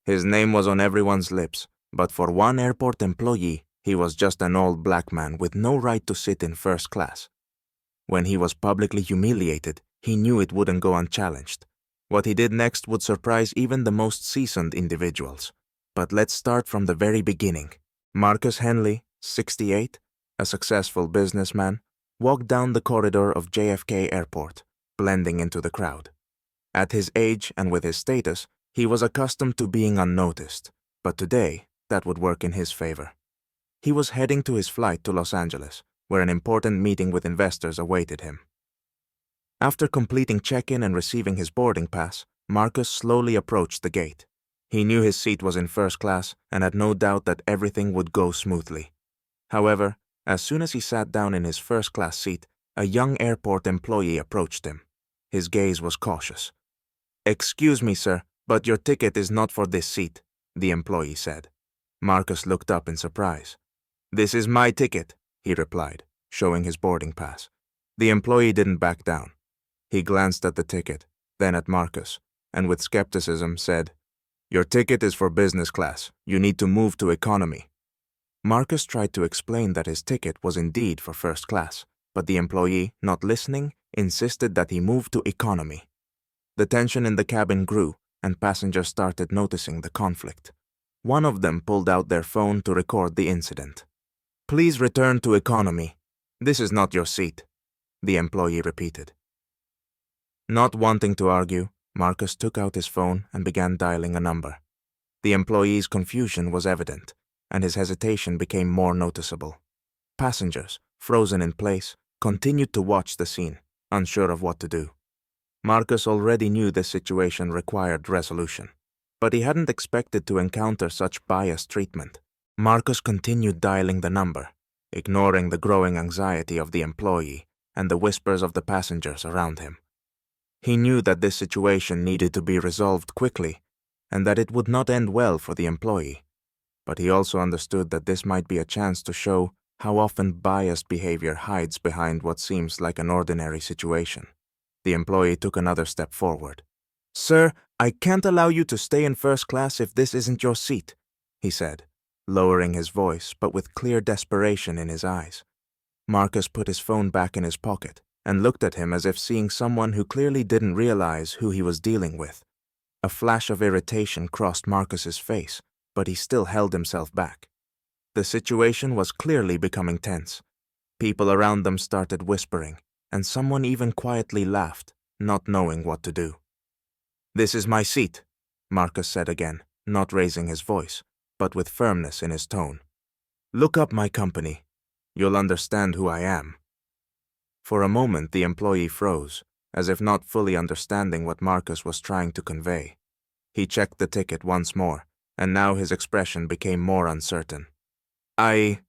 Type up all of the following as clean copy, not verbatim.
His name was on everyone's lips, but for one airport employee, he was just an old black man with no right to sit in first class. When he was publicly humiliated, he knew it wouldn't go unchallenged. What he did next would surprise even the most seasoned individuals. But let's start from the very beginning. Marcus Henley, 68, a successful businessman, walked down the corridor of JFK Airport, blending into the crowd. At his age and with his status, he was accustomed to being unnoticed, but today that would work in his favor. He was heading to his flight to Los Angeles, where an important meeting with investors awaited him. After completing check-in and receiving his boarding pass, Marcus slowly approached the gate. He knew his seat was in first class and had no doubt that everything would go smoothly. However, as soon as he sat down in his first-class seat, a young airport employee approached him. His gaze was cautious. "Excuse me, sir, but your ticket is not for this seat," the employee said. Marcus looked up in surprise. "This is my ticket," he replied, showing his boarding pass. The employee didn't back down. He glanced at the ticket, then at Marcus, and with skepticism said, "Your ticket is for business class. You need to move to economy." Marcus tried to explain that his ticket was indeed for first class, but the employee, not listening, insisted that he move to economy. The tension in the cabin grew, and passengers started noticing the conflict. One of them pulled out their phone to record the incident. "Please return to economy. This is not your seat," the employee repeated. Not wanting to argue, Marcus took out his phone and began dialing a number. The employee's confusion was evident, and his hesitation became more noticeable. Passengers, frozen in place, continued to watch the scene, unsure of what to do. Marcus already knew this situation required resolution, but he hadn't expected to encounter such biased treatment. Marcus continued dialing the number, ignoring the growing anxiety of the employee and the whispers of the passengers around him. He knew that this situation needed to be resolved quickly, and that it would not end well for the employee. But he also understood that this might be a chance to show how often biased behavior hides behind what seems like an ordinary situation. The employee took another step forward. "Sir, I can't allow you to stay in first class if this isn't your seat," he said, lowering his voice but with clear desperation in his eyes. Marcus put his phone back in his pocket and looked at him as if seeing someone who clearly didn't realize who he was dealing with. A flash of irritation crossed Marcus's face, but he still held himself back. The situation was clearly becoming tense. People around them started whispering, and someone even quietly laughed, not knowing what to do. "This is my seat," Marcus said again, not raising his voice, but with firmness in his tone. "Look up my company. You'll understand who I am." For a moment the employee froze, as if not fully understanding what Marcus was trying to convey. He checked the ticket once more, and now his expression became more uncertain. I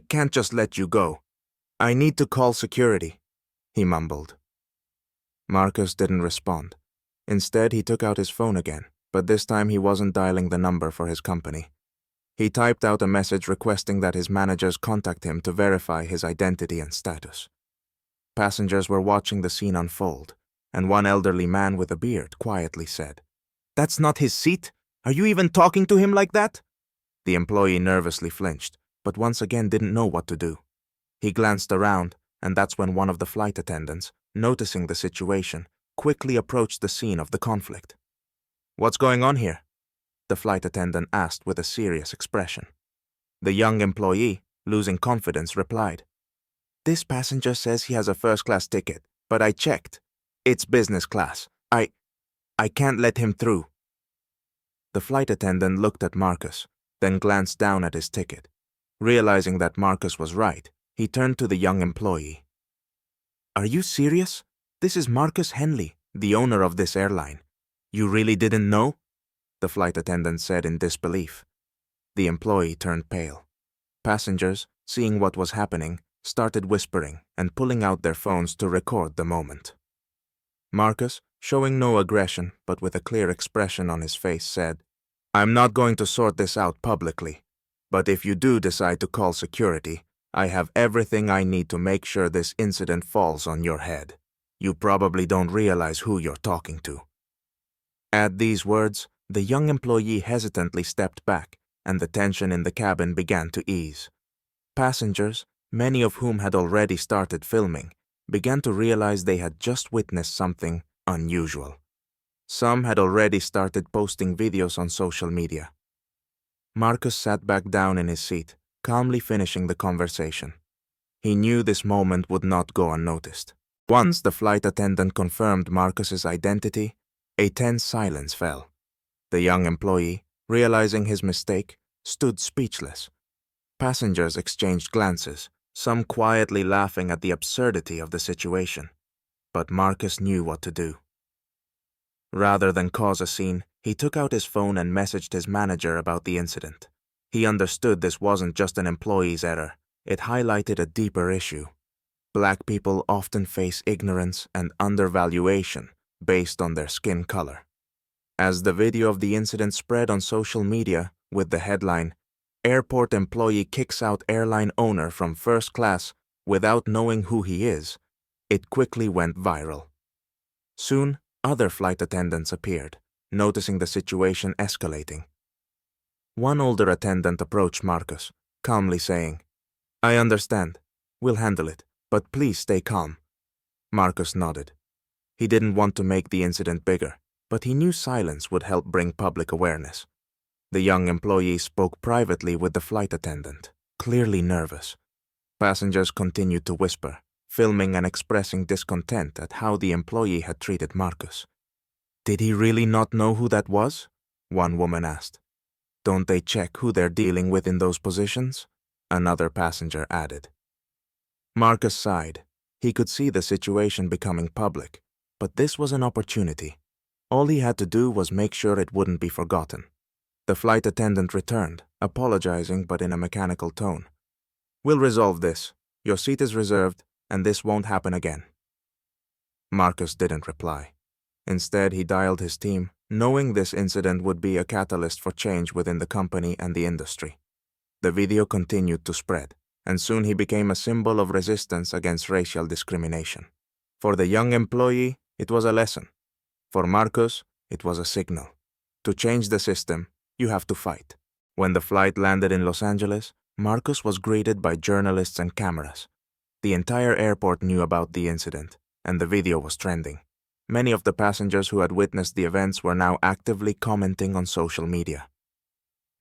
can't just let you go. I need to call security," he mumbled. Marcus didn't respond. Instead, he took out his phone again, but this time he wasn't dialing the number for his company. He typed out a message requesting that his managers contact him to verify his identity and status. Passengers were watching the scene unfold, and one elderly man with a beard quietly said, "That's not his seat. Are you even talking to him like that?" The employee nervously flinched, but once again didn't know what to do. He glanced around, and that's when one of the flight attendants, noticing the situation, quickly approached the scene of the conflict. "What's going on here?" the flight attendant asked with a serious expression. The young employee, losing confidence, replied, "This passenger says he has a first-class ticket, but I checked. It's business class. I can't let him through." The flight attendant looked at Marcus, then glanced down at his ticket. Realizing that Marcus was right, he turned to the young employee. "Are you serious? This is Marcus Henley, the owner of this airline. You really didn't know?" the flight attendant said in disbelief. The employee turned pale. Passengers, seeing what was happening, started whispering and pulling out their phones to record the moment. Marcus, showing no aggression but with a clear expression on his face, said, "I'm not going to sort this out publicly, but if you do decide to call security, I have everything I need to make sure this incident falls on your head. You probably don't realize who you're talking to." At these words, the young employee hesitantly stepped back, and the tension in the cabin began to ease. Passengers, many of whom had already started filming, began to realize they had just witnessed something unusual. Some had already started posting videos on social media. Marcus sat back down in his seat, calmly finishing the conversation. He knew this moment would not go unnoticed. Once the flight attendant confirmed Marcus's identity, a tense silence fell. The young employee, realizing his mistake, stood speechless. Passengers exchanged glances, some quietly laughing at the absurdity of the situation. But Marcus knew what to do. Rather than cause a scene, he took out his phone and messaged his manager about the incident. He understood this wasn't just an employee's error. It highlighted a deeper issue. Black people often face ignorance and undervaluation based on their skin color. As the video of the incident spread on social media with the headline, "Airport employee kicks out airline owner from first class without knowing who he is," it quickly went viral. Soon, other flight attendants appeared, noticing the situation escalating. One older attendant approached Marcus, calmly saying, "I understand. We'll handle it, but please stay calm." Marcus nodded. He didn't want to make the incident bigger, but he knew silence would help bring public awareness. The young employee spoke privately with the flight attendant, clearly nervous. Passengers continued to whisper, filming and expressing discontent at how the employee had treated Marcus. "Did he really not know who that was?" one woman asked. "Don't they check who they're dealing with in those positions?" another passenger added. Marcus sighed. He could see the situation becoming public, but this was an opportunity. All he had to do was make sure it wouldn't be forgotten. The flight attendant returned, apologizing but in a mechanical tone. "We'll resolve this. Your seat is reserved, and this won't happen again." Marcus didn't reply. Instead, he dialed his team, knowing this incident would be a catalyst for change within the company and the industry. The video continued to spread, and soon he became a symbol of resistance against racial discrimination. For the young employee, it was a lesson. For Marcus, it was a signal. To change the system, you have to fight. When the flight landed in Los Angeles, Marcus was greeted by journalists and cameras. The entire airport knew about the incident, and the video was trending. Many of the passengers who had witnessed the events were now actively commenting on social media.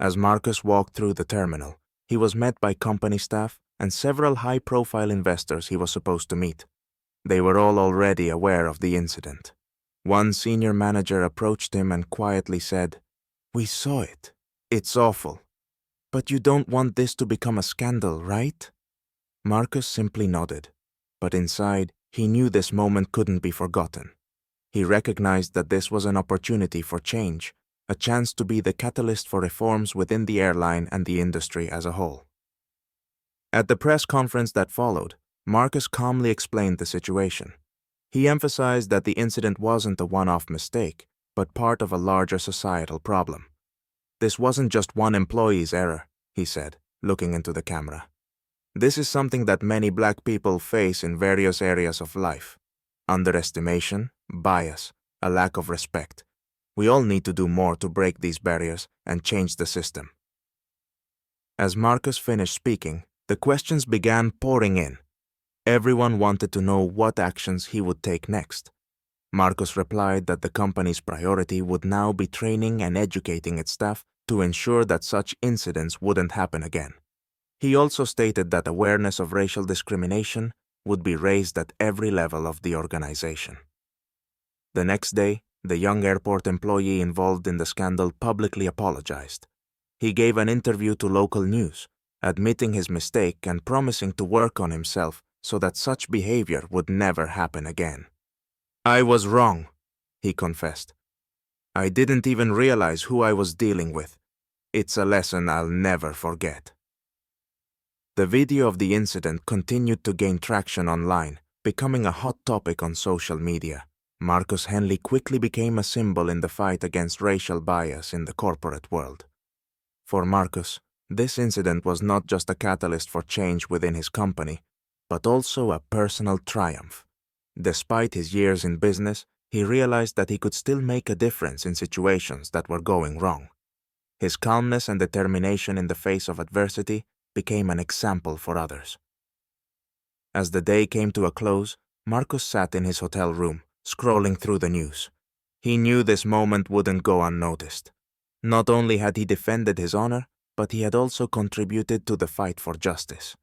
As Marcus walked through the terminal, he was met by company staff and several high-profile investors he was supposed to meet. They were all already aware of the incident. One senior manager approached him and quietly said, "We saw it. It's awful. But you don't want this to become a scandal, right?" Marcus simply nodded, but inside, he knew this moment couldn't be forgotten. He recognized that this was an opportunity for change, a chance to be the catalyst for reforms within the airline and the industry as a whole. At the press conference that followed, Marcus calmly explained the situation. He emphasized that the incident wasn't a one-off mistake, but part of a larger societal problem. "This wasn't just one employee's error," he said, looking into the camera. "This is something that many Black people face in various areas of life. Underestimation, bias, a lack of respect. We all need to do more to break these barriers and change the system." As Marcus finished speaking, the questions began pouring in. Everyone wanted to know what actions he would take next. Marcus replied that the company's priority would now be training and educating its staff to ensure that such incidents wouldn't happen again. He also stated that awareness of racial discrimination would be raised at every level of the organization. The next day, the young airport employee involved in the scandal publicly apologized. He gave an interview to local news, admitting his mistake and promising to work on himself so that such behavior would never happen again. "I was wrong," he confessed. "I didn't even realize who I was dealing with. It's a lesson I'll never forget." The video of the incident continued to gain traction online, becoming a hot topic on social media. Marcus Henley quickly became a symbol in the fight against racial bias in the corporate world. For Marcus, this incident was not just a catalyst for change within his company, but also a personal triumph. Despite his years in business, he realized that he could still make a difference in situations that were going wrong. His calmness and determination in the face of adversity became an example for others. As the day came to a close, Marcus sat in his hotel room, scrolling through the news. He knew this moment wouldn't go unnoticed. Not only had he defended his honor, but he had also contributed to the fight for justice.